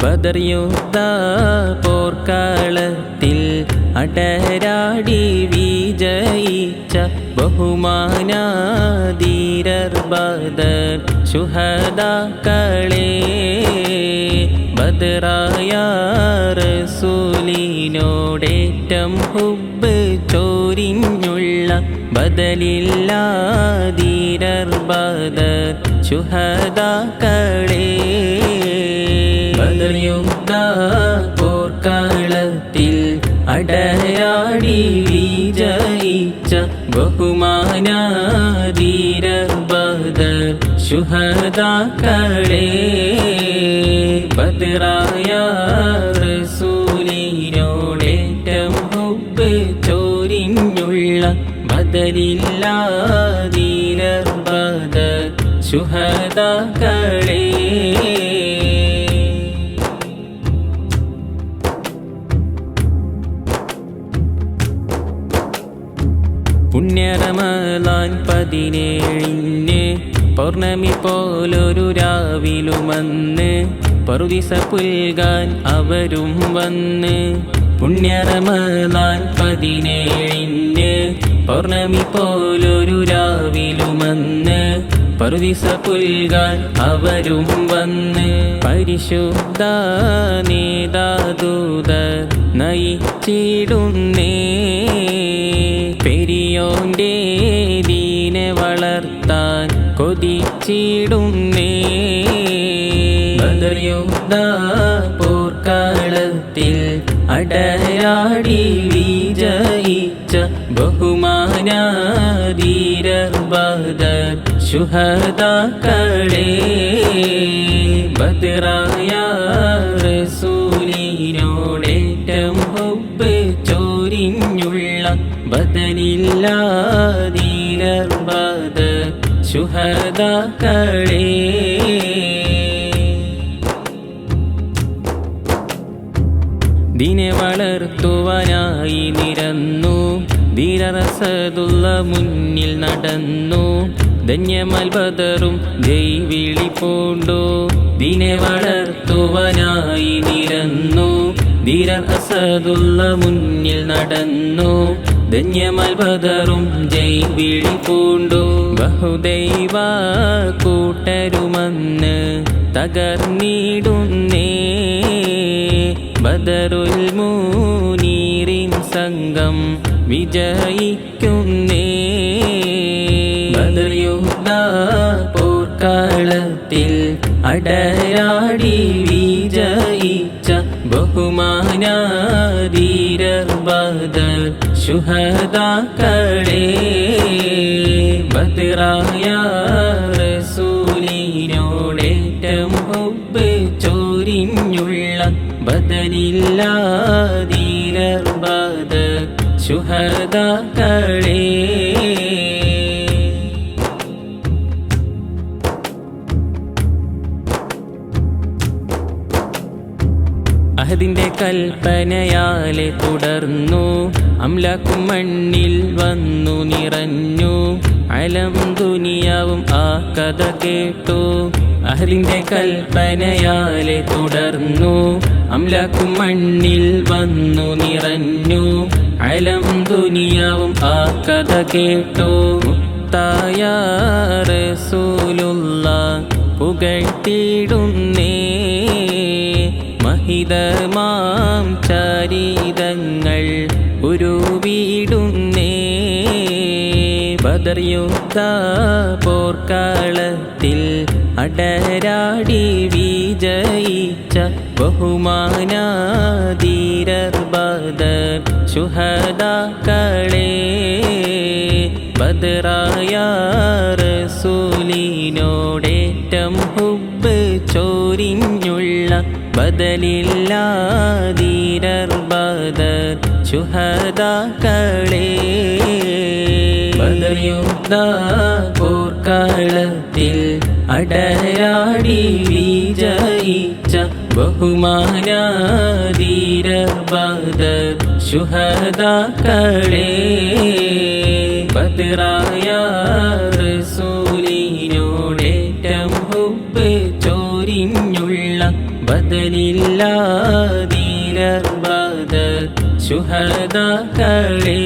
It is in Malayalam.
ബദർ യുദ്ധ പോർക്കളത്തിൽ അടരാടി വിജയിച്ച ബഹുമാനാധീരർ ബദർ ശുഹദാക്കളെ. ബദറായ റസൂലിനോടേറ്റം ഹുബ്ബ് ചോരിഞ്ഞുള്ള ബദലില്ലാധീരർ ബദർ ശുഹദാക്കളെ. ബദർ യുദ്ധ പോർക്കളത്തിൽ അടരാടി വിജയിച്ച ബഹുമാനാധീരർ ബദർ ശുഹദാക്കളെ. ബദറായ റസൂലിനോടേറ്റം ഹുബ്ബ് ചോരിഞ്ഞുള്ള ബദലില്ലാധീരർ ബദർ ശുഹദാക്കളെ. പുണ്യ റമളാൻ 17 പൗർണമി പോലൊരു രാവിലുമന്ന് പറുദീസ പുൽകാൻ അവരും വന്ന്. പുണ്യ റമളാൻ 17 പൗർണമി പോലൊരു രാവിലുമന്ന് പറുദീസ പുൽകാൻ അവരും വന്ന്. പരിശുദ്ധ നേതാദൂതർ നയിച്ചിടുന്നേ പെരിയോന്റെ ദീനെ വളർത്താൻ കൊതിച്ചിടുന്നേ. ബദർ യുദ്ധ പോർക്കളത്തിൽ അടരാടി വിജയിച്ച ബഹുമാനാധീരർ ബദർ ശുഹദാക്കളെ. ബദറായ റസൂലിനോടേറ്റം ഹുബ്ബ് ചോരിഞ്ഞുള്ള ബദലില്ലാധീരർ ബദർ ശുഹദാക്കളെ. ദീനെ വളർത്തുവാനായി നിരന്നു ധീരറസദുള്ള മുന്നിൽ നടന്നു. ധന്യമൽ ബദറും ജൈവിളി പൂണ്ടു. ദീനെ വളർത്തുവാനായി നിരന്നു ധീരറസദുള്ള മുന്നിൽ നടന്നു. ധന്യമൽ ബദറും ജൈവിളി പൂണ്ടു. ബഹുദൈവ കൂട്ടരുമന്ന് തകർന്നിടുന്നേ ബദറുൽ മുനീറിൻ സംഘം വിജയിക്കുന്നേ. ബദർ യുദ്ധ പോർക്കളത്തിൽ അടരാടി വിജയിച്ച ബഹുമാനാധീരർ ബദർ ശുഹദാക്കളെ. ബദറായ റസൂലിനോടേറ്റം ഹുബ്ബ് ചോരിഞ്ഞുള്ള ബദലില്ലാധീരർ ബദർ ശുഹദാക്കളെ. അഹദിന്റെ കൽപ്പനയാലെ തുടർന്നു അംലാക്കും മണ്ണിൽ വന്നു നിറഞ്ഞു. അലം ദുനിയാവും ആ കഥ കേട്ടു. അഹദിന്റെ കൽപ്പനയാലെ തുടർന്നു അംലാക്കും മണ്ണിൽ വന്നു നിറഞ്ഞു. അലം ദുനിയാവും ആ കഥ കേട്ടു. മുത്തായ റസൂലുള്ളാഹ് പുകഴ്ത്തിടുന്നേ മഹിതമാം ചരിതങ്ങൾ ഉരുവിടുന്നേ. ബദർ യുദ്ധ പോർക്കളത്തിൽ അടരാടി വിജയിച്ച ബഹുമാനാധീരർ ബദർ ശുഹദാക്കളെ. ബദറായ റസൂലിനോടേറ്റം ഹുബ്ബ് ചോരിഞ്ഞുള്ള ബദലില്ലാധീരർ ബദർ ശുഹദാക്കളെ. ബദർ യുദ്ധ പോർക്കളത്തിൽ അടരാടി വിജയിച്ച ബഹുമാനാധീരർ ബദർ ശുഹദാക്കളെ. ബദറായ റസൂലിനോടേറ്റം ഹുബ്ബ് ചോരിഞ്ഞുള്ള ബദലില്ലാ ധീരർ ബദർ ശുഹദാക്കളെ